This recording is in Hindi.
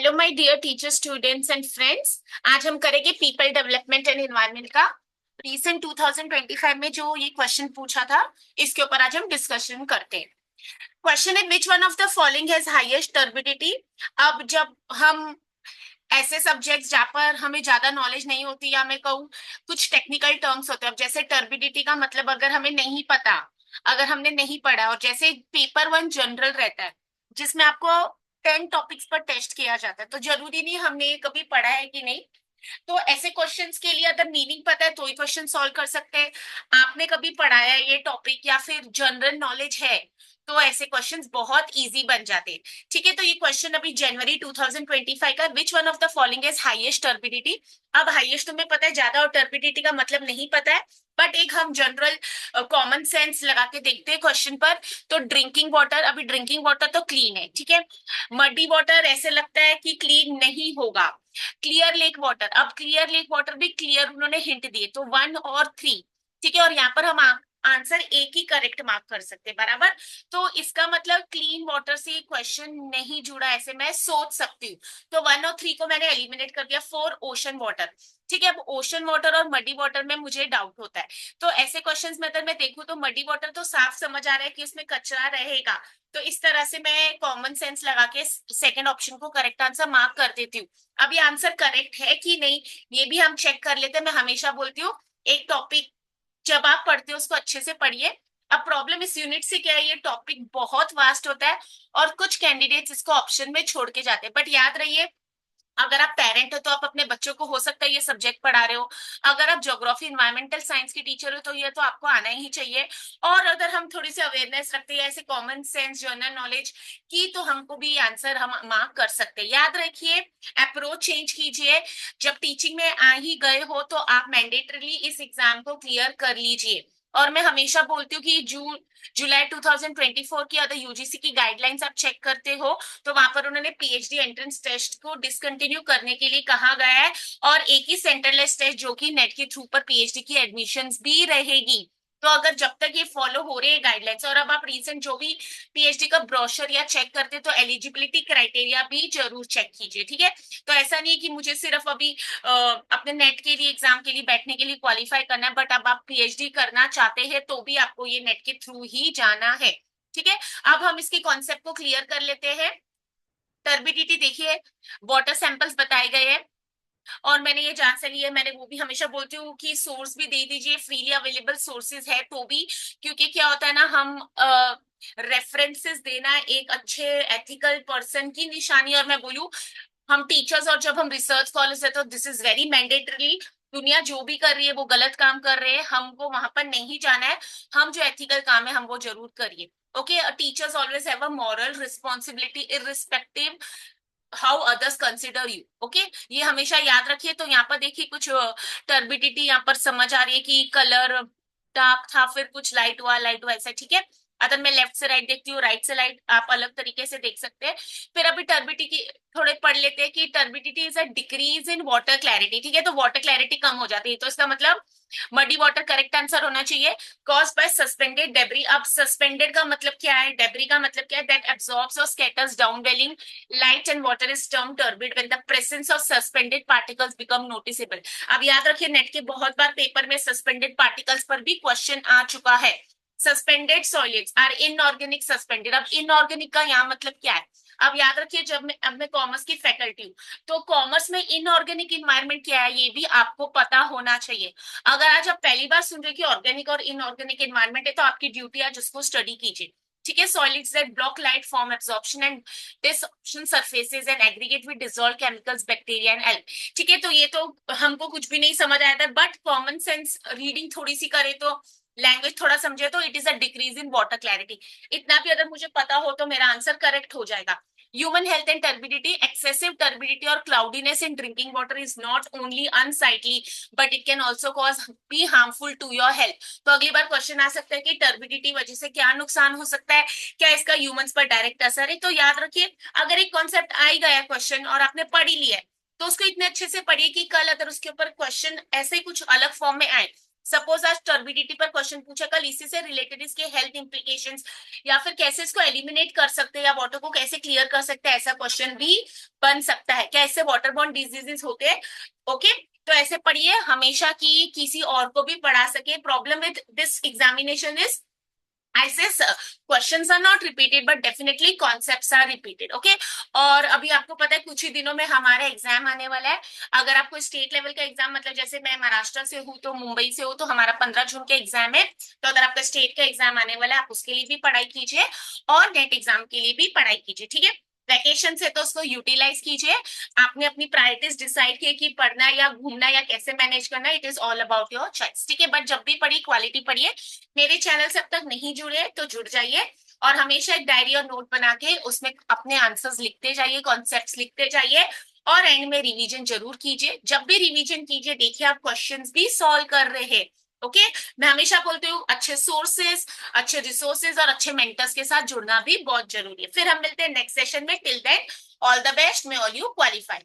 Hello my dear teacher students and friends. आज हम करेंगे पीपल डेवलपमेंट एंड एनवायरनमेंट का रीसेंट 2025 में जो ये क्वेश्चन पूछा था, इसके ऊपर आज हम डिस्कशन करते हैं। क्वेश्चन है which one of the following has highest turbidity. अब जब हम ऐसे सब्जेक्ट्स जहाँ पर हमें ज्यादा नॉलेज नहीं होती या मैं कहूँ कुछ टेक्निकल टर्म्स होते हैं, अब जैसे टर्बिडिटी का मतलब अगर हमें नहीं पता, अगर हमने नहीं पढ़ा, और जैसे पेपर वन जनरल रहता है जिसमें आपको 10 टॉपिक्स पर टेस्ट किया जाता है, तो जरूरी नहीं हमने ये कभी पढ़ा है कि नहीं। तो ऐसे क्वेश्चंस के लिए अगर मीनिंग पता है तो ही क्वेश्चन सॉल्व कर सकते हैं। आपने कभी पढ़ाया है ये टॉपिक या फिर जनरल नॉलेज है, तो ऐसे क्वेश्चंस बहुत इजी बन जाते हैं। ठीक है, तो ये क्वेश्चन अभी जनवरी 2025 का, which one of the following is highest turbidity. अब हाईएस्ट तुम्हें पता है, ज्यादा, और टर्बिडिटी का मतलब नहीं पता है, बट एक हम जनरल कॉमन सेंस लगा के देखते हैं क्वेश्चन पर। तो ड्रिंकिंग वाटर, अभी ड्रिंकिंग वाटर तो क्लीन है, ठीक है। मडी वाटर ऐसे लगता है कि क्लीन नहीं होगा। क्लियर लेक वाटर, अब क्लियर लेक वाटर भी क्लियर उन्होंने हिंट दिए, तो 1 और 3, ठीक है। और यहाँ पर हम आंसर एक ही करेक्ट मार्क कर सकते हैं, बराबर। तो इसका मतलब क्लीन वाटर से क्वेश्चन नहीं जुड़ा, ऐसे मैं सोच सकती हूँ। तो 1 और 3 को मैंने एलिमिनेट कर दिया। 4 ओशन वाटर, ठीक है। अब ओशन वाटर और मडी वाटर में मुझे डाउट होता है, तो ऐसे क्वेश्चंस में अगर मैं देखूं तो मडी वाटर तो साफ समझ आ रहा है कि उसमें कचरा रहेगा, तो इस तरह से मैं कॉमन सेंस लगा के सेकंड ऑप्शन को करेक्ट आंसर मार्क कर देती हूँ। अब ये आंसर करेक्ट है कि नहीं, ये भी हम चेक कर लेते हैं। मैं हमेशा बोलती हूँ, एक टॉपिक जब आप पढ़ते हो उसको अच्छे से पढ़िए। अब प्रॉब्लम इस यूनिट से क्या है, ये टॉपिक बहुत वास्ट होता है और कुछ कैंडिडेट्स इसको ऑप्शन में छोड़ के जाते हैं। बट याद रहिए, अगर आप पेरेंट हो तो आप अपने बच्चों को हो सकता है ये सब्जेक्ट पढ़ा रहे हो, अगर आप ज्योग्राफी इन्वायरमेंटल साइंस की टीचर हो तो ये तो आपको आना ही चाहिए। और अगर हम थोड़ी सी अवेयरनेस रखते हैं ऐसे कॉमन सेंस जनरल नॉलेज की, तो हमको भी आंसर हम मार्क कर सकते हैं। याद रखिए, अप्रोच चेंज कीजिए। जब टीचिंग में आ ही गए हो तो आप मैंडेटरली इस एग्जाम को क्लियर कर लीजिए। और मैं हमेशा बोलती हूँ कि जुलाई 2024 की अगर यूजीसी की गाइडलाइंस आप चेक करते हो, तो वहां पर उन्होंने पीएचडी एंट्रेंस टेस्ट को डिसकंटिन्यू करने के लिए कहा गया है, और एक ही सेंटरलेस टेस्ट जो कि नेट के थ्रू पर पीएचडी की एडमिशंस भी रहेगी। तो अगर जब तक ये फॉलो हो रहे हैं गाइडलाइंस, और अब आप रिसेंट जो भी पीएचडी का ब्रोशर या चेक करते तो एलिजिबिलिटी क्राइटेरिया भी जरूर चेक कीजिए, ठीक है। तो ऐसा नहीं है कि मुझे सिर्फ अभी अपने नेट के लिए एग्जाम के लिए बैठने के लिए क्वालिफाई करना है, बट अब आप पीएचडी करना चाहते हैं तो भी आपको ये नेट के थ्रू ही जाना है, ठीक है। अब हम इसके कॉन्सेप्ट को क्लियर कर लेते हैं। टर्बिडिटी देखिए, वाटर सैंपल्स बताए गए हैं, और मैंने ये जहाँ से लिए, मैंने वो भी हमेशा बोलती हूँ कि सोर्स भी दे दीजिए, फ्रीली अवेलेबल सोर्सेज है तो भी, क्योंकि क्या होता है ना, हम रेफरेंसेस देना एक अच्छे एथिकल पर्सन की निशानी। और मैं बोलूँ, हम टीचर्स और जब हम रिसर्च स्कॉलर्स है तो दिस इज वेरी मैंडेटरी। दुनिया जो भी कर रही है वो गलत काम कर रहे हैं, हमको वहां पर नहीं जाना है। हम जो एथिकल काम है हम वो जरूर करिए। Okay, teachers always have a moral responsibility irrespective how others consider you. Okay, ये हमेशा याद रखिए। तो यहाँ पर देखिए कुछ टर्बिडिटी यहाँ पर समझ आ रही है कि कलर डार्क था, फिर कुछ लाइट हुआ ऐसा, ठीक है। अगर मैं लेफ्ट से राइट देखती हूँ, राइट से लाइट आप अलग तरीके से देख सकते हैं। फिर अभी टर्बिडिटी थोड़े पढ़ लेते हैं कि turbidity is a decrease in water clarity, ठीक है। तो वाटर क्लैरिटी कम हो जाती है, तो इसका मतलब मडी वाटर करेक्ट आंसर होना चाहिए। कॉज बाय सस्पेंडेड डेब्री, अब सस्पेंडेड का मतलब क्या है, डेब्री का मतलब क्या है, दैट एब्सॉर्ब्स और scatters downwelling light and water is termed turbid when the presence of suspended particles become noticeable। अब याद रखिए, नेट के बहुत बार पेपर में सस्पेंडेड पार्टिकल्स पर भी क्वेश्चन आ चुका है। Suspended solids are inorganic suspended, अब इनऑर्गेनिक का यहाँ मतलब क्या है। अब याद रखिए, अब मैं कॉमर्स की फैकल्टी हूँ, तो कॉमर्स में इनऑर्गेनिक इन्वायरमेंट क्या है ये भी आपको पता होना चाहिए। अगर आज आप पहली बार सुन रहे कि ऑर्गेनिक और इनऑर्गेनिक इन्वायरमेंट है, तो आपकी ड्यूटी आज उसको स्टडी कीजिए, ठीक है। Solids that block light form absorption and desorption surfaces and aggregate with dissolve chemicals bacteria and algae, ठीक है। तो ये तो हमको कुछ भी नहीं समझ आया था, बट कॉमन सेंस रीडिंग थोड़ी सी करे तो, लैंग्वेज थोड़ा समझे तो, it is a decrease in water clarity. इतना भी अगर मुझे पता हो तो मेरा आंसर करेक्ट हो जाएगा। Human health and turbidity, excessive turbidity or cloudiness in drinking water is not only unsightly but it can also cause be harmful to your health। तो अगली बार क्वेश्चन आ सकता है कि टर्बिडिटी वजह से क्या नुकसान हो सकता है, क्या इसका ह्यूमंस पर डायरेक्ट असर है। तो याद रखिए, अगर एक कॉन्सेप्ट आ ही गया क्वेश्चन और आपने पढ़ ही लिया है, तो उसको इतने अच्छे से पढ़िए कि कल अगर उसके ऊपर क्वेश्चन ऐसे ही कुछ अलग फॉर्म में आए सपोज आज टर्बिडिटी पर क्वेश्चन पूछा, कल इसी से रिलेटेड इसके हेल्थ इंप्लीकेशंस या फिर कैसे इसको एलिमिनेट कर सकते हैं या वाटर को कैसे क्लियर कर सकते हैं, ऐसा क्वेश्चन भी बन सकता है। क्या इससे वाटर बॉर्न डिजीजेस होते हैं? ओके, तो ऐसे पढ़िए हमेशा कि किसी और को भी पढ़ा सके। Problem with this examination is I says questions are not repeated but definitely concepts are repeated. Okay, और अभी आपको पता है कुछ ही दिनों में हमारा एग्जाम आने वाला है। अगर आपको स्टेट लेवल का एग्जाम, मतलब जैसे मैं महाराष्ट्र से हूँ तो मुंबई से हूँ, तो हमारा 15 जून का एग्जाम है। तो अगर आपका स्टेट का एग्जाम आने वाला है, आप उसके लिए भी पढ़ाई कीजिए और नेट एग्जाम के लिए भी पढ़ाई कीजिए। ठीक है, वैकेशन से तो उसको यूटिलाइज कीजिए। आपने अपनी प्रायोरिटीज डिसाइड की कि पढ़ना या घूमना या कैसे मैनेज करना, it is all about your choice. ठीक है, बट जब भी पढ़ी क्वालिटी पढ़िए। मेरे चैनल से अब तक नहीं जुड़े तो जुड़ जाइए और हमेशा एक डायरी और नोट बना के उसमें अपने आंसर्स लिखते जाइए, कॉन्सेप्ट्स लिखते जाइए और एंड में रिवीजन जरूर कीजिए। जब भी रिवीजन कीजिए देखिए आप क्वेश्चंस भी सॉल्व कर रहे हैं। ओके, मैं हमेशा बोलती हूँ अच्छे सोर्सेज, अच्छे रिसोर्सेज और अच्छे मेंटर्स के साथ जुड़ना भी बहुत जरूरी है। फिर हम मिलते हैं नेक्स्ट सेशन में। Till then all the best, may all you qualify.